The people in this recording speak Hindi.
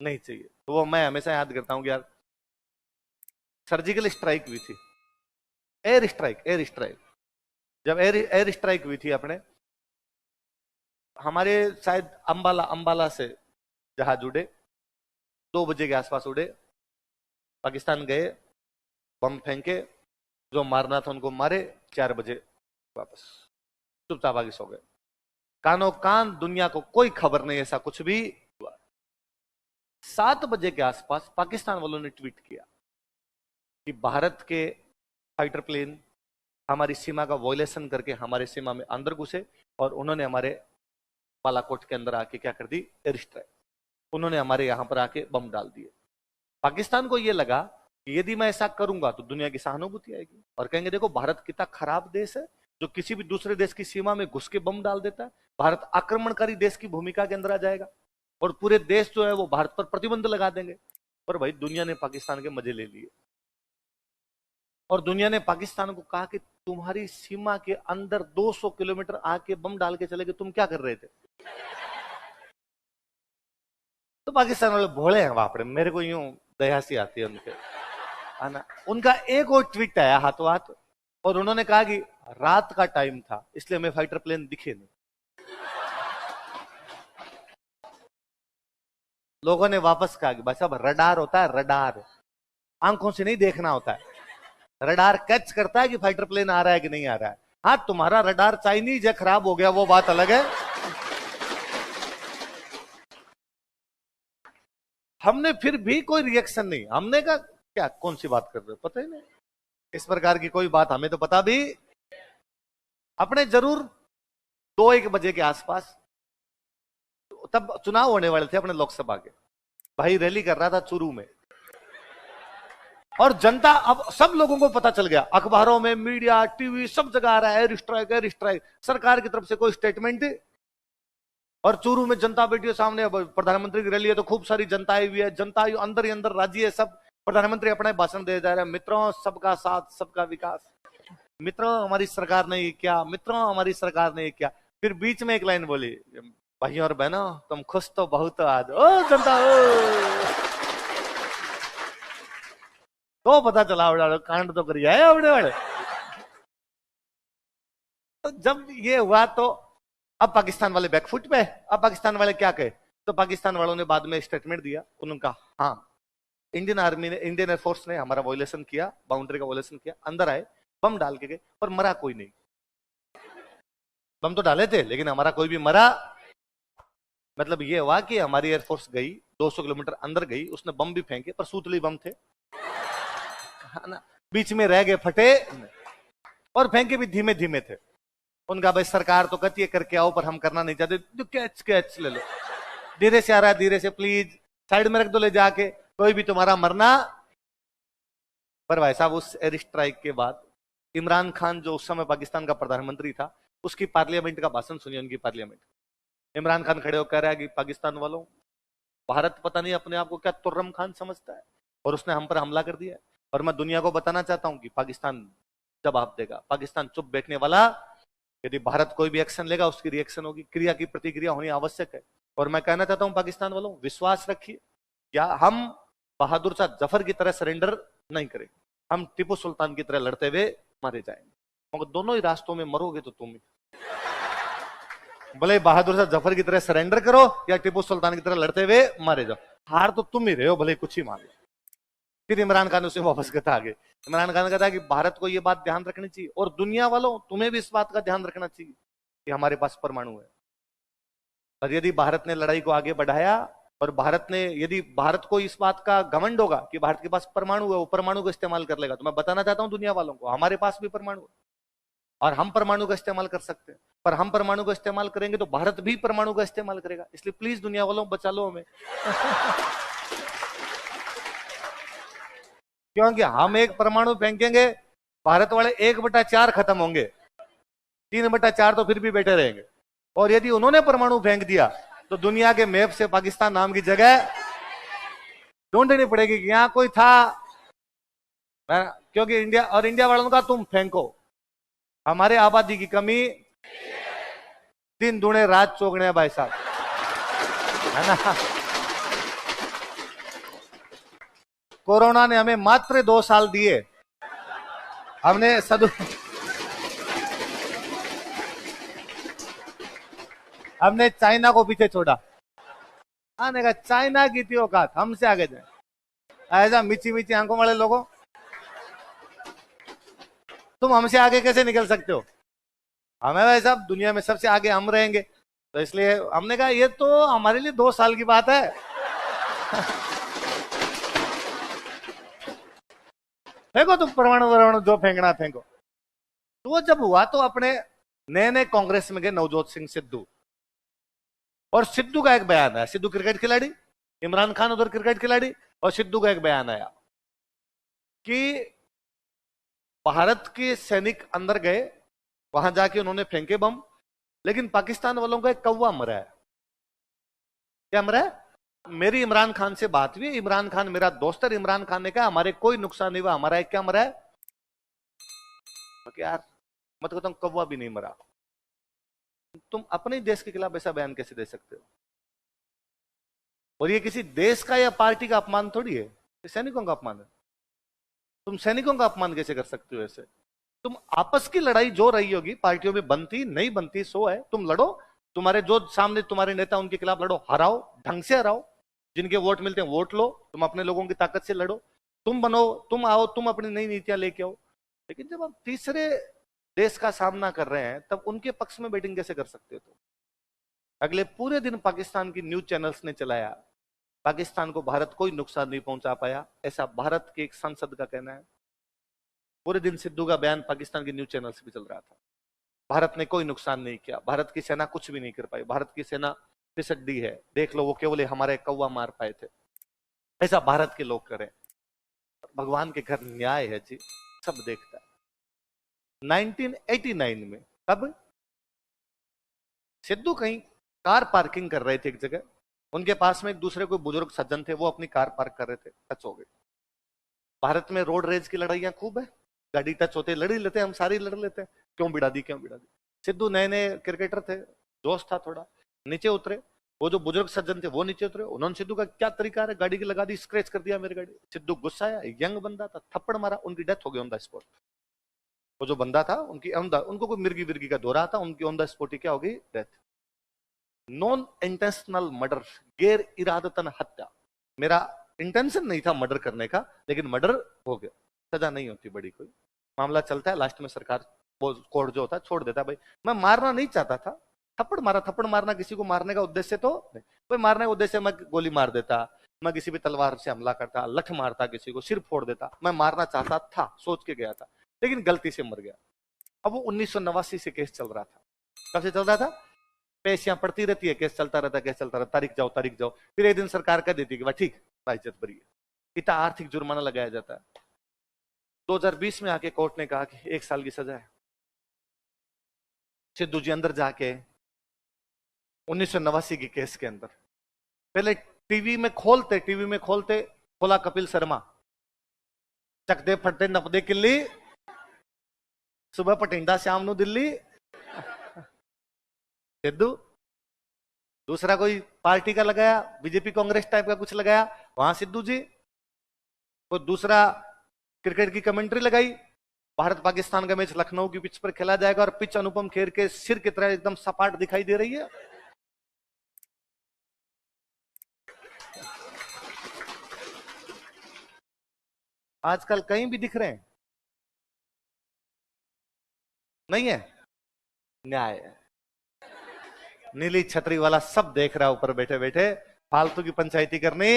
नहीं चाहिए। तो वो मैं हमेशा याद करता हूं कि यार सर्जिकल स्ट्राइक हुई थी, एयर स्ट्राइक, एयर स्ट्राइक, जब एयर एयर स्ट्राइक हुई थी अपने, हमारे शायद अंबाला अंबाला से जहाज उड़े, 2 बजे के आसपास उड़े, पाकिस्तान गए, बम फेंके, जो मारना था उनको मारे, 4 बजे वापस चुपचाप आगे सो गए। कानो कान, दुनिया को कोई खबर नहीं ऐसा कुछ भी हुआ। 7 बजे के आसपास पाकिस्तान वालों ने ट्वीट किया कि भारत के फाइटर प्लेन हमारी सीमा का वॉयलेशन करके हमारे सीमा में अंदर घुसे और उन्होंने हमारे बालाकोट के अंदर आके क्या कर दी, एयर स्ट्राइक, उन्होंने हमारे यहां पर आके बम डाल दिए। पाकिस्तान को यह लगा कि यदि मैं ऐसा करूंगा तो दुनिया की सहानुभूति आएगी और कहेंगे देखो भारत कितना खराब देश है जो किसी भी दूसरे देश की सीमा में घुस के बम डाल देता है, भारत आक्रमणकारी देश की भूमिका के अंदर आ जाएगा और पूरे देश जो है वो भारत पर प्रतिबंध लगा देंगे। पर भाई दुनिया ने पाकिस्तान के मजे ले लिए और दुनिया ने पाकिस्तान को कहा कि तुम्हारी सीमा के अंदर 200 किलोमीटर आके बम डाल के चले गए, तुम क्या कर रहे थे? तो पाकिस्तान वाले भोले हैं वहां पर, मेरे को यूं दया सी आती है उनके, है ना। उनका एक और ट्वीट आया हाथों हाथ और उन्होंने कहा कि रात का टाइम था इसलिए हमें फाइटर प्लेन दिखे नहीं। लोगों ने वापस कहा कि भाई साहब रडार होता है, रडार आंखों से नहीं देखना होता है, रडार कैच करता है कि फाइटर प्लेन आ रहा है कि नहीं आ रहा है। हाँ तुम्हारा रडार चाइनीज है, खराब हो गया, वो बात अलग है। हमने फिर भी कोई रिएक्शन नहीं, हमने कहा क्या कौन सी बात कर रहे हो, पता ही नहीं इस प्रकार की कोई बात हमें तो पता भी। अपने जरूर 2-1 बजे के आसपास, तब चुनाव होने वाले थे अपने लोकसभा के, भाई रैली कर रहा था चूरू में और जनता, अब सब लोगों को पता चल गया, अखबारों में, मीडिया, टीवी, सब जगह आ रहा है एयर स्ट्राइक, एयर स्ट्राइक, सरकार की तरफ से कोई स्टेटमेंट। और चूरू में जनता बैठी है सामने, प्रधानमंत्री की रैली है तो खूब सारी जनता आई हुई है, जनता अंदर ही अंदर राजी है सब। प्रधानमंत्री अपने भाषण दे जा रहे हैं, मित्रों सबका साथ सबका विकास, मित्रों हमारी सरकार ने ये क्या, मित्रों हमारी सरकार ने ये क्या। फिर बीच में एक लाइन बोली, भाइयों और बहनों तुम खुश तो बहुत आज, ओ जनता ओ। तो पता चला उड़ा कांड तो करिए है अपने वाले। तो जब ये हुआ तो अब पाकिस्तान वाले बैकफुट पे, अब पाकिस्तान वाले क्या कहे, तो पाकिस्तान वालों ने बाद में स्टेटमेंट दिया, उन्होंने कहा हाँ इंडियन आर्मी ने, इंडियन एयरफोर्स ने हमारा वॉयलेशन किया, बाउंड्री का वॉयलेशन किया, अंदर आए, बम डाल के गए, पर मरा कोई नहीं। बम तो डाले थे लेकिन हमारा कोई भी मरा, मतलब ये हुआ कि हमारी एयरफोर्स गई 200 किलोमीटर अंदर गई, उसने बम भी फेंके पर सूतली बम थे, है ना, बीच में रह गए, फटे और फेंके भी धीमे धीमे थे। उनका भाई सरकार तो कहती है करके आओ पर हम करना नहीं चाहते, तो कैच कैच ले लो, धीरे से आ रहा है, धीरे से, प्लीज साइड में रख दो ले जाके, कोई भी तुम्हारा मरना। पर भाई साहब उस एयर स्ट्राइक के बाद इमरान खान जो उस समय पाकिस्तान का प्रधानमंत्री था, उसकी पार्लियामेंट का भाषण सुनिए, उनकी पार्लियामेंट। इमरान खान खड़े होकर कह रहा है कि पाकिस्तान वालों, भारत पता नहीं अपने आप को क्या तुर्रम खान समझता है और उसने हम पर हमला कर दिया है, और मैं दुनिया को बताना चाहता हूं कि पाकिस्तान जवाब देगा, पाकिस्तान चुप बैठने वाला, यदि भारत कोई भी एक्शन लेगा उसकी रिएक्शन होगी, क्रिया की प्रतिक्रिया होनी आवश्यक है। और मैं कहना चाहता हूं पाकिस्तान वालों विश्वास रखिए, क्या हम बहादुर शाह जफर की तरह सरेंडर नहीं करेंगे, हम टीपू सुल्तान की तरह लड़ते हुए मारे जाएंगे, मगर दोनों ही रास्तों में मरोगे तो तुम ही, भले बहादुर शाह जफर की तरह सरेंडर करो या टीपू सुल्तान की तरह लड़ते हुए मारे जाओ, हार तो तुम ही रहे हो, भले कुछ ही मान लो। फिर इमरान खान उसे वापस कहता आगे, इमरान खान कहता है कि भारत को यह बात ध्यान रखनी चाहिए और दुनिया वालों तुम्हें भी इस बात का ध्यान रखना चाहिए कि हमारे पास परमाणु है, और यदि भारत ने लड़ाई को आगे बढ़ाया और भारत ने, यदि भारत को इस बात का घमंड होगा कि भारत के पास परमाणु है, वो परमाणु का इस्तेमाल कर लेगा, तो मैं बताना चाहता हूं दुनिया वालों को हमारे पास भी परमाणु है और हम परमाणु का इस्तेमाल कर सकते हैं, पर हम परमाणु का इस्तेमाल करेंगे तो भारत भी परमाणु का इस्तेमाल करेगा, इसलिए प्लीज दुनिया वालों बचा लो हमें। क्योंकि हम एक परमाणु फेंकेंगे, भारत वाले 1/4 खत्म होंगे, 3/4 तो फिर भी बैठे रहेंगे, और यदि उन्होंने परमाणु फेंक दिया तो दुनिया के मैप से पाकिस्तान नाम की जगह ढूंढनी पड़ेगी कि यहां कोई था, क्योंकि इंडिया वालों का तुम फेंको, हमारे आबादी की कमी, दिन दुने रात चौगने भाई साहब, है ना। कोरोना ने हमें मात्र 2 साल दिए, हमने हमने चाइना को पीछे छोड़ा। आने का चाइना की थी औकात, हमसे आगे जाए। ऐसा मिची मिची आंखों वाले लोगों, तुम हमसे आगे कैसे निकल सकते हो? हमें भाई साहब दुनिया में सबसे आगे हम रहेंगे, तो इसलिए हमने कहा ये तो हमारे लिए 2 साल की बात है। फेंको तुम परमाणु परमाणु जो फेंकना फेंको। तो वो जब हुआ तो अपने नए नए कांग्रेस में गए नवजोत सिंह सिद्धू, और सिद्धू का एक बयान आया, सिद्धू क्रिकेट खिलाड़ी, इमरान खान उधर क्रिकेट खिलाड़ी, और सिद्धू का एक बयान आया कि भारत के सैनिक अंदर गए, वहां जाके उन्होंने फेंके बम, लेकिन पाकिस्तान वालों का एक कौवा मरा है। क्या मरा है? मेरी इमरान खान से बात हुई, इमरान खान मेरा दोस्त है, इमरान खान ने कहा हमारे कोई नुकसान नहीं हुआ, हमारा एक क्या मरा है? यार मत कहता हूं कौवा भी नहीं मरा। तुम अपने देश के खिलाफ ऐसा बयान कैसे दे सकते हो? और ये किसी देश का या पार्टी का अपमान थोड़ी है, ये सैनिकों का अपमान है। तुम सैनिकों का अपमान कैसे कर सकते हो ऐसे? तुम आपस की लड़ाई जो रही होगी पार्टियों में, बनती नहीं बनती सो है, तुम लड़ो, तुम्हारे जो सामने तुम्हारे नेता उनके खिलाफ लड़ो, हराओ, ढंग से हराओ, जिनके वोट मिलते हैं वोट लो, तुम अपने लोगों की ताकत से लड़ो, तुम बनो, तुम आओ, तुम अपनी नई नीतियां लेके आओ। लेकिन जब आप तीसरे देश का सामना कर रहे हैं तब उनके पक्ष में बैटिंग कैसे कर सकते हो? तो अगले पूरे दिन पाकिस्तान की न्यूज चैनल्स ने चलाया, पाकिस्तान को भारत कोई नुकसान नहीं पहुंचा पाया, ऐसा भारत के एक सांसद का कहना है। पूरे दिन सिद्धू का बयान पाकिस्तान के न्यूज चैनल्स पे चल रहा था, भारत ने कोई नुकसान नहीं किया, भारत की सेना कुछ भी नहीं कर पाई, भारत की सेना फिसड्डी है, देख लो वो केवल हमारे कौवा मार पाए थे, ऐसा भारत के लोग करें। भगवान के घर न्याय है जी, सब देखता है। 1989 में कब सिद्धू कहीं कार पार्किंग कर रहे थे एक जगह, उनके पास में एक दूसरे कोई बुजुर्ग सज्जन थे, वो अपनी कार पार्क कर रहे थे, टच हो गए। भारत में रोड रेज की लड़ाइयां खूब है, गाड़ी टच होते लड़ी लेते, हम सारी लड़ लेते हैं, क्यों बिड़ा दी क्यों बिड़ा दी। सिद्धू नए नए क्रिकेटर थे, जोश था थोड़ा, नीचे उतरे, वो जो बुजुर्ग सज्जन थे वो नीचे उतरे, उन्होंने सिद्धू का क्या तरीका है, गाड़ी की लगा दी, स्क्रैच कर दिया मेरी गाड़ी। सिद्धू गुस्सा आया, यंग बंदा था, थप्पड़ मारा, उनकी डेथ हो गई ऑन द स्पॉट। वो जो बंदा था उनको कोई मिर्गी विर्गी का दौरा था, उनकी ऑन द स्पॉट ही क्या हो गई, डेथ। नॉन इंटेंशनल मर्डर, गैर इरादतन हत्या, मेरा इंटेंशन नहीं था मर्डर करने का, लेकिन मर्डर हो गया, सजा नहीं होती बड़ी कोई, मामला चलता है, लास्ट में सरकार कोर्ट जो होता है छोड़ देता है। भाई मैं मारना नहीं चाहता था, थप्पड़ मारा, थप्पड़ मारना किसी को मारने का उद्देश्य तो नहीं, कोई मारने का उद्देश्य मैं गोली मार देता, मैं किसी भी तलवार से हमला करता, लठ मारता, किसी को सिर फोड़ देता, मैं मारना चाहता था, सोच के गया था, लेकिन गलती से मर गया। अब वो 1989 से केस चल रहा था, कब से चल रहा था, पेशियां पड़ती रहती है, केस चलता रहता, केस चलता रहता, तारीख जाओ, फिर एक दिन सरकार कह देती कि भाई ठीक इज्जत बरी है, इतना आर्थिक जुर्माना लगाया जाता है। 2020 में आके कोर्ट ने कहा कि 1 साल की सजा है। सिद्धू जी अंदर जाके 1989 की केस के अंदर, पहले टीवी में खोलते खोला कपिल शर्मा, चकदे फटते नपदे किल्ली, सुबह पटिंडा शाम नु दिल्ली। सिद्धू दूसरा कोई पार्टी का लगाया, बीजेपी कांग्रेस टाइप का कुछ लगाया, वहां सिद्धू जी। कोई दूसरा क्रिकेट की कमेंट्री लगाई, भारत पाकिस्तान का मैच लखनऊ की पिच पर खेला जाएगा और पिच अनुपम खेर के सिर की तरह एकदम सपाट दिखाई दे रही है। आजकल कहीं भी दिख रहे हैं, नहीं है न्याय, नीली छतरी वाला सब देख रहा है ऊपर बैठे बैठे, फालतू की पंचायती करनी